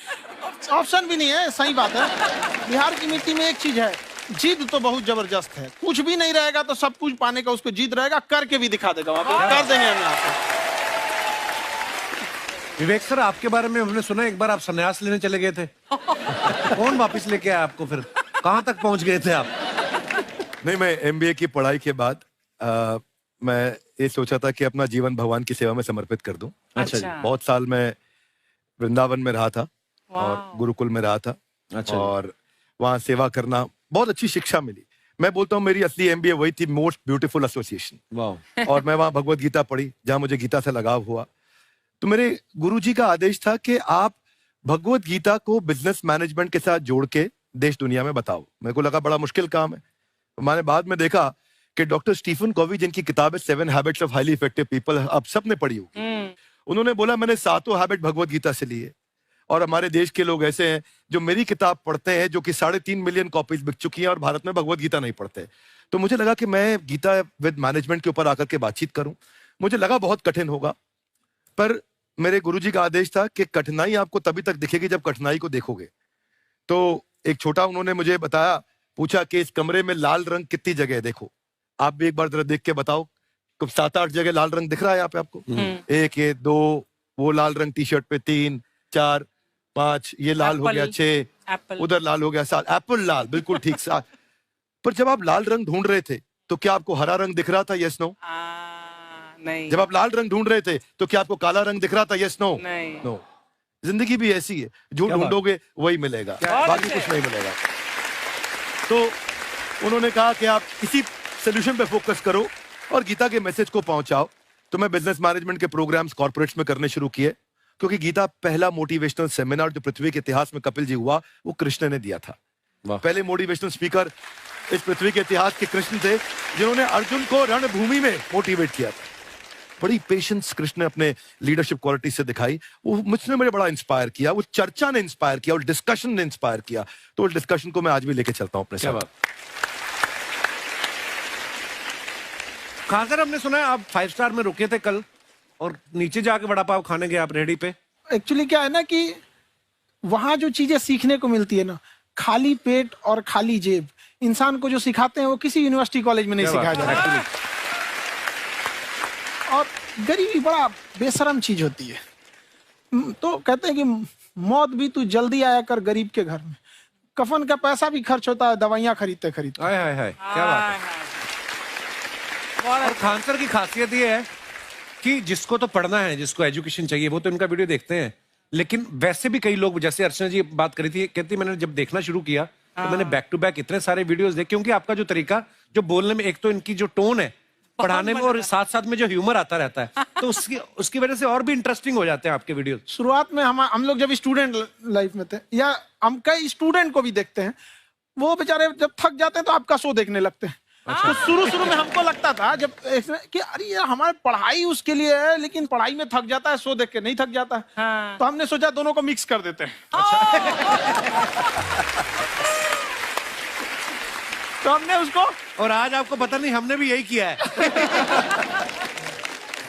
ऑप्शन भी नहीं है, सही बात है। बिहार की मिट्टी में एक चीज है, जिद तो बहुत जबरदस्त है। कुछ भी नहीं रहेगा तो सब कुछ पाने का उसको जिद रहेगा, करके भी दिखा देगा। वहाँ पे कर देंगे हम यहाँ पे। विवेक सर, आपके बारे में हमने सुना एक बार आप संन्यास लेने चले गए थे। कौन वापस लेके आया आपको? फिर कहाँ तक पहुंच गए थे आप? नहीं, मैं एमबीए की पढ़ाई के बाद मैं ये सोचा था कि अपना जीवन भगवान की सेवा में समर्पित कर दूं। अच्छा जी। बहुत साल मैं वृंदावन में रहा था और गुरुकुल में रहा था। अच्छा। और वहाँ सेवा करना, बहुत अच्छी शिक्षा मिली। मैं बोलता हूँ मेरी असली एमबीए वही थी, मोस्ट ब्यूटीफुल एसोसिएशन। वाह। और मैं वहाँ भगवत गीता पढ़ी, जहाँ मुझे गीता से लगाव हुआ। तो मेरे गुरुजी का आदेश था कि आप भगवत गीता को बिजनेस मैनेजमेंट के साथ जोड़ के देश दुनिया में बताओ। मेरे को लगा बड़ा मुश्किल काम है। मैंने बाद में देखा कि डॉक्टर स्टीफन कॉवी, जिनकी किताब है 7 habits of highly effective people, आप सबने पढ़ी होगी, उन्होंने बोला मैंने 7 हैबिट भगवत गीता से लिए। और हमारे देश के लोग ऐसे हैं जो मेरी किताब पढ़ते हैं, जो कि 3.5 मिलियन कॉपीज बिक चुकी हैं, और भारत में भगवत गीता नहीं पढ़ते। तो मुझे लगा कि मैं गीता विद मैनेजमेंट के ऊपर आकर के बातचीत करूं। मुझे लगा बहुत कठिन होगा, पर मेरे गुरुजी का आदेश था कि कठिनाई आपको तभी तक दिखेगी जब कठिनाई को देखोगे। तो एक छोटा उन्होंने मुझे बताया, पूछा कि इस कमरे में लाल रंग कितनी जगह है, देखो आप भी एक बार जरा देख के बताओ। तो 7-8 जगह लाल रंग दिख रहा है यहाँ पे आपको? 1 ये 2, वो लाल रंग टी शर्ट पे 3 4 5, ये लाल हो गया 6, उधर लाल हो गया 7, एप्पल लाल, बिल्कुल ठीक 7। पर जब आप लाल रंग ढूंढ रहे थे तो क्या आपको हरा रंग दिख रहा था? Yes no? नहीं। जब आप लाल रंग ढूंढ रहे थे तो क्या आपको काला रंग दिख रहा था? Yes no? नहीं। नो। जिंदगी भी ऐसी है, जो ढूंढोगे वही मिलेगा, बाकी कुछ नहीं मिलेगा। तो उन्होंने कहा कि आप इसी सोल्यूशन पे फोकस करो और गीता के मैसेज को पहुंचाओ। तो मैं बिजनेस मैनेजमेंट के प्रोग्राम्स कॉर्पोरेट्स में करने शुरू किए, क्योंकि गीता पहला मोटिवेशनल सेमिनार जो पृथ्वी के इतिहास में कपिल जी हुआ, वो कृष्ण ने दिया था। पहले मोटिवेशनल स्पीकर इस पृथ्वी के इतिहास के कृष्ण थे, जिन्होंने अर्जुन को रणभूमि में मोटिवेट किया था। बड़ी पेशेंस कृष्ण ने अपने लीडरशिप क्वालिटी से दिखाई। वो मुझने मुझे बड़ा इंस्पायर किया, वो चर्चा ने इंस्पायर किया, और डिस्कशन ने इंस्पायर किया। तो उस डिस्कशन को मैं आज भी लेके चलता हूं अपने साथ। खाकर हमने सुना है आप 5 स्टार में रुके थे कल, और नीचे जाके वड़ा पाव खाने गए आप रेहड़ी पे। एक्चुअली क्या है ना कि वहां जो चीजें सीखने को मिलती है ना, खाली पेट और खाली जेब, इंसान को जो सिखाते हैं वो किसी यूनिवर्सिटी कॉलेज में नहीं सिखाया जाता। और गरीबी बड़ा बेशरम चीज होती है। तो कहते हैं कि मौत भी तू जल्दी आया कर गरीब के घर में। कफन का पैसा भी खर्च होता है दवाइयां खरीदते खरीदते। हाय हाय हाय, क्या बात है। और खान सर की खासियत ये है कि जिसको तो पढ़ना है, जिसको एजुकेशन चाहिए, वो तो इनका वीडियो देखते हैं। लेकिन वैसे भी कई लोग, जैसे अर्चना जी बात करी थी, कहती मैंने जब देखना शुरू किया तो मैंने बैक टू बैक इतने सारे वीडियोस देखे, क्योंकि आपका जो तरीका जो बोलने में, एक तो इनकी जो टोन है पढ़ाने में, और साथ साथ में जो ह्यूमर आता रहता है, तो उसकी वजह से और भी इंटरेस्टिंग हो जाते हैं आपके वीडियो। शुरुआत में हम लोग जब स्टूडेंट लाइफ में थे, या हम कई स्टूडेंट को भी देखते हैं, वो बेचारे जब थक जाते हैं तो आपका शो देखने लगते हैं। तो शुरू में हमको लगता था जब कि अरे यार हमारी पढ़ाई उसके लिए है, लेकिन पढ़ाई में थक जाता है, शो देख के नहीं थक जाता है। हाँ। तो हमने सोचा दोनों को मिक्स कर देते हैं। तो हमने उसको, और आज आपको पता नहीं हमने भी यही किया है।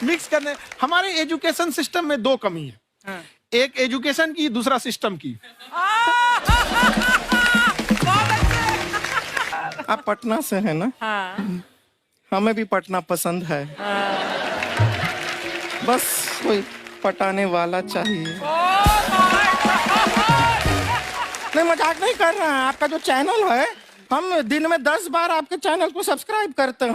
मिक्स करने। हमारे एजुकेशन सिस्टम में 2 कमी है। हाँ। एक एजुकेशन की, दूसरा सिस्टम की। आप पटना से हैं ना? हाँ। हमें भी पटना पसंद है। बस कोई पटाने वाला चाहिए। नहीं, मजाक नहीं कर रहे हैं। आपका जो चैनल है, हम दिन में 10 बार आपके चैनल को सब्सक्राइब करते हैं।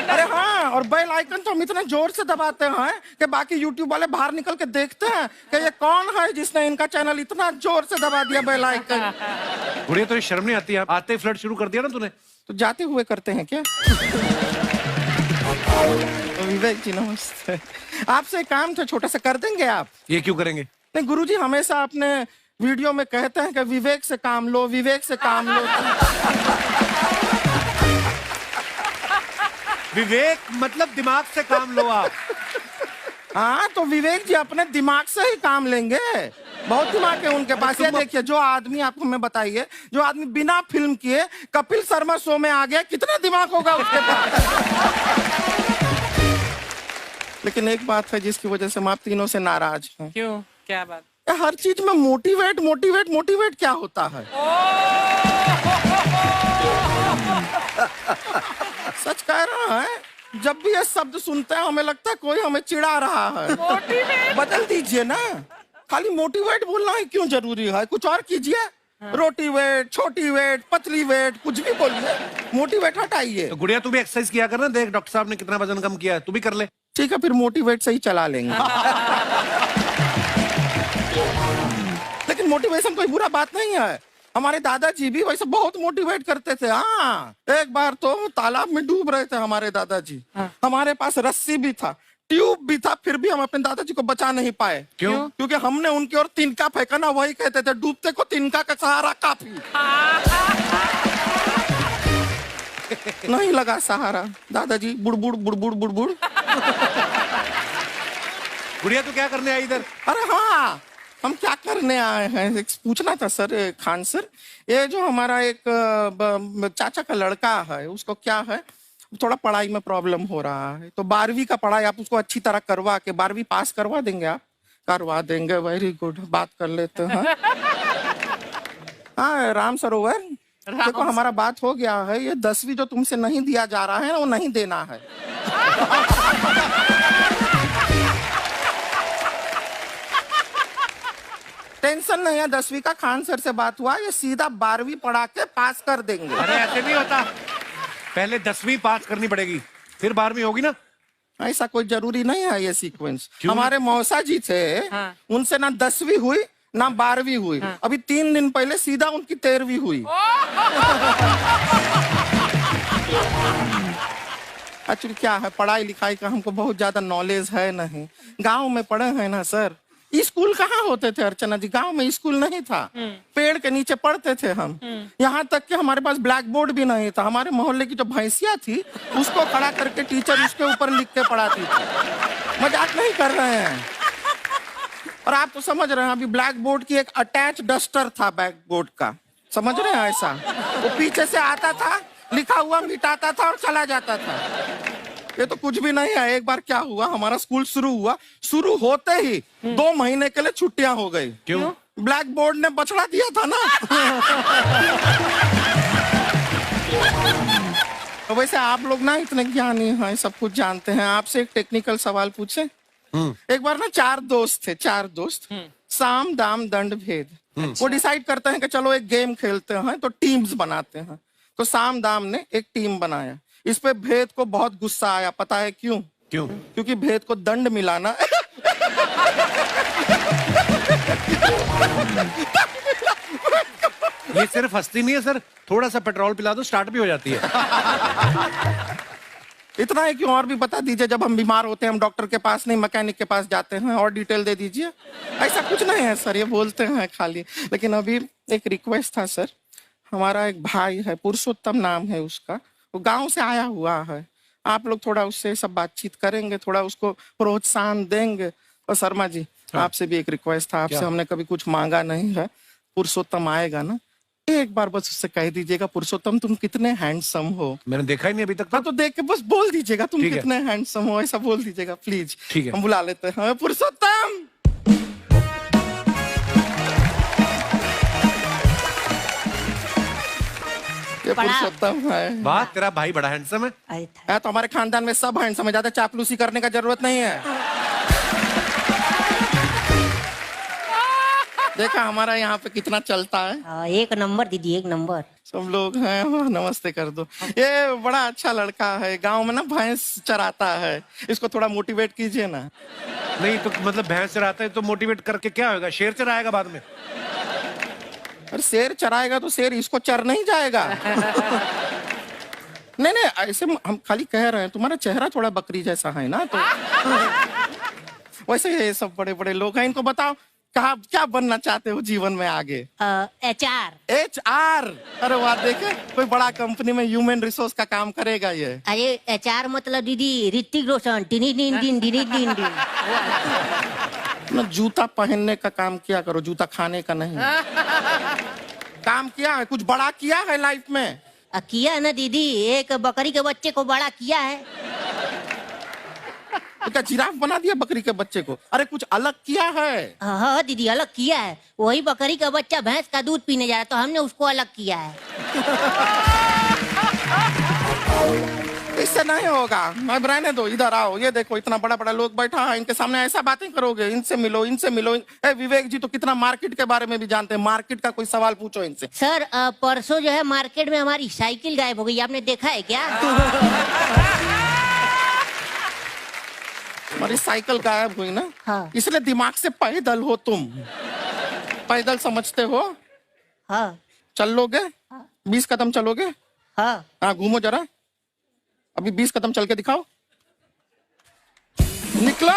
अरे हाँ, और बेल आइकन तो हम इतना जोर से दबाते हैं कि बाकी यूट्यूब वाले बाहर निकल के देखते हैं कि ये कौन है जिसने इनका चैनल इतना जोर से दबा दिया बेल आइकन। बुढ़िया, तो शर्म नहीं आती? आते ही फ्लर्ट शुरू कर दिया ना तूने। तो जाते हुए करते हैं क्या? विवेक जी नमस्ते। आपसे एक काम था छोटा सा, कर देंगे आप? ये क्यों करेंगे? नहीं, गुरुजी हमेशा अपने वीडियो में कहते हैं कि विवेक से काम लो, विवेक से काम लो। विवेक मतलब दिमाग से काम लो आप। हाँ, तो विवेक जी अपने दिमाग से ही काम लेंगे। बहुत दिमाग है उनके पास। ये देखिए, जो आदमी, आप हमें बताइए, जो आदमी बिना फिल्म किए कपिल शर्मा शो में आ गया, कितना दिमाग होगा उसके पास। लेकिन एक बात है जिसकी वजह से हम आप तीनों से नाराज हैं। क्यों? क्या बात? हर चीज में मोटिवेट मोटिवेट मोटिवेट क्या होता है? सच कह रहा है, जब भी ये शब्द सुनते हैं हमें लगता है कोई हमें चिढ़ा रहा है। बदल दीजिए ना, खाली मोटिवेट बोलना ही क्यों जरूरी है? कुछ और कीजिए। रोटी वेट, छोटी वेट, पतली वेट, कुछ भी बोलिए, मोटिवेट हटाइए। तो गुड़िया तू भी एक्सरसाइज किया कर ना, देख डॉक्टर साहब ने कितना वजन कम किया है, तू भी कर ले। ठीक है, फिर मोटिवेट से ही चला लेंगे। लेकिन मोटिवेशन कोई बुरा बात नहीं है। हमारे दादाजी भी वैसे बहुत मोटिवेट करते थे। हाँ, एक बार तो तालाब में डूब रहे थे हमारे दादाजी। हमारे पास रस्सी भी था, ट्यूब भी था, फिर भी हम अपने दादाजी को बचा नहीं पाए। क्यों? क्योंकि हमने उनकी ओर तिनका फेंका ना, वही कहते थे डूबते को तिनका का सहारा काफी। नहीं लगा सहारा, दादाजी बुड़बुड़ बुड़बुड़ बुड़बुड़। गुड़िया तू क्या करने आई इधर? अरे हाँ, हम क्या करने आए हैं एक पूछना था सर, खान सर। ये जो हमारा एक चाचा का लड़का है, उसको क्या है, थोड़ा पढ़ाई में प्रॉब्लम हो रहा है, तो 12वीं का पढ़ाई आप उसको अच्छी तरह करवा के 12वीं पास करवा देंगे आप? करवा देंगे, वेरी गुड, बात कर लेते हैं। हाँ राम सरोवर, देखो हमारा बात हो गया है, ये 10वीं जो तुमसे नहीं दिया जा रहा है वो नहीं देना है। टेंशन नहीं है, 10वीं का खान सर से बात हुआ, ये सीधा 12वीं पढ़ा के पास कर देंगे। अरे ऐसे नहीं होता, पहले 10वीं पास करनी पड़ेगी, फिर 12वीं होगी ना। ऐसा कोई जरूरी नहीं है ये सीक्वेंस। हमारे मौसा जी थे, उनसे ना 10वीं हुई ना 12वीं हुई, अभी 3 दिन पहले सीधा उनकी 13वीं हुई। एक्चुअली क्या है, पढ़ाई लिखाई का हमको बहुत ज्यादा नॉलेज है नहीं। गांव में पढ़े हैं ना सर, स्कूल कहाँ होते थे अर्चना जी, गांव में स्कूल नहीं था, पेड़ के नीचे पढ़ते थे हम। यहाँ तक कि हमारे पास ब्लैक बोर्ड भी नहीं था, हमारे मोहल्ले की जो भैंसिया थी उसको खड़ा करके टीचर उसके ऊपर लिख के पढ़ाती थी। मजाक नहीं कर रहे हैं। और आप तो समझ रहे हैं, अभी ब्लैक बोर्ड की एक अटैच डस्टर था ब्लैक बोर्ड का, समझ रहे हैं ऐसा, वो पीछे से आता था, लिखा हुआ मिटाता था और चला जाता था। ये तो कुछ भी नहीं है। एक बार क्या हुआ, हमारा स्कूल शुरू हुआ, शुरू होते ही 2 महीने के लिए छुट्टियां हो गई। क्यों? ब्लैक बोर्ड ने बछड़ा दिया था ना। तो वैसे आप लोग ना इतने ज्ञानी हैं, सब कुछ जानते हैं। आपसे एक टेक्निकल सवाल पूछे। एक बार ना 4 दोस्त थे, 4 दोस्त, साम दाम दंड भेद। वो डिसाइड करते हैं कि चलो एक गेम खेलते हैं, तो टीम्स बनाते हैं। तो साम दाम ने एक टीम बनाया, इस पे भेद को बहुत गुस्सा आया। पता है क्यों? क्यों? क्योंकि भेद को दंड मिलाना। ये सिर्फ हंसती नहीं है सर, थोड़ा सा पेट्रोल पिला दो स्टार्ट भी हो जाती है। इतना है कि और भी बता दीजिए, जब हम बीमार होते हैं हम डॉक्टर के पास नहीं मैकेनिक के पास जाते हैं, और डिटेल दे दीजिए। ऐसा कुछ नहीं है सर, ये बोलते हैं खाली। लेकिन अभी एक रिक्वेस्ट था सर, हमारा एक भाई है, पुरुषोत्तम नाम है उसका, वो गांव से आया हुआ है, आप लोग थोड़ा उससे सब बातचीत करेंगे, थोड़ा उसको प्रोत्साहन देंगे। और शर्मा जी, आपसे भी एक रिक्वेस्ट था, आपसे हमने कभी कुछ मांगा नहीं है, पुरुषोत्तम आएगा ना, एक बार बस उससे कह दीजिएगा, पुरुषोत्तम तुम कितने हैंडसम हो। मैंने देखा ही नहीं अभी तक। हाँ तो देख के बस बोल दीजिएगा तुम कितने हैंडसम हो, ऐसा बोल दीजिएगा प्लीज। ठीक है, हम बुला लेते हैं पुरुषोत्तम। ये पुरुषोत्तम है। वाह, तेरा भाई बड़ा हैंडसम है। तो हमारे खानदान में सब हैंडसम है, ज्यादा चापलूसी करने का जरूरत नहीं है। देखा हमारा यहाँ पे कितना चलता है। एक नंबर दीदी, एक नंबर। सब लोग हैं, नमस्ते कर दो। ये बड़ा अच्छा लड़का है, गांव में ना भैंस चराता है, इसको थोड़ा मोटिवेट कीजिए ना। नहीं तो मतलब भैंस चराता है तो मोटिवेट करके क्या होगा, शेर चराएगा बाद में। अरे शेर चराएगा तो शेर इसको चर नहीं जाएगा। नहीं नहीं, ऐसे हम खाली कह रहे हैं, तुम्हारा चेहरा थोड़ा बकरी जैसा है ना, तो वैसे ये सब बड़े बड़े लोग हैं, इनको बताओ कहा क्या बनना चाहते हो जीवन में आगे? HR। HR? अरे वाह, देखे कोई बड़ा कंपनी में ह्यूमन रिसोर्स का काम करेगा ये। अरे HR मतलब दीदी ऋतिक रोशन। दिन ना जूता पहनने का काम किया करो, जूता खाने का नहीं। काम किया है, कुछ बड़ा किया है लाइफ में? किया है ना दीदी, एक बकरी के बच्चे को बड़ा किया है। तो क्या जिराफ बना दिया बकरी के बच्चे को? अरे कुछ अलग किया है। हाँ दीदी, अलग किया है। वही बकरी का बच्चा भैंस का दूध पीने जा रहा है, तो हमने उसको अलग किया है। इससे नहीं होगा। अब रहने दो, इधर आओ, ये देखो इतना बड़ा बड़ा लोग बैठा है, इनके सामने ऐसा बातें करोगे? इनसे मिलो, इनसे मिलो। ए, विवेक जी तो कितना मार्केट के बारे में भी जानते हैं, मार्केट का कोई सवाल पूछो इनसे। सर परसों जो है मार्केट में हमारी साइकिल गायब हो गई, आपने देखा है क्या? हमारी साइकिल गायब हुई ना, हाँ। इसलिए दिमाग से पैदल हो तुम, पैदल समझते हो? हाँ चल लोगे? 20 कदम चलोगे? हाँ। हाँ, घूमो जरा, अभी 20 कदम चल के दिखाओ। निकलो।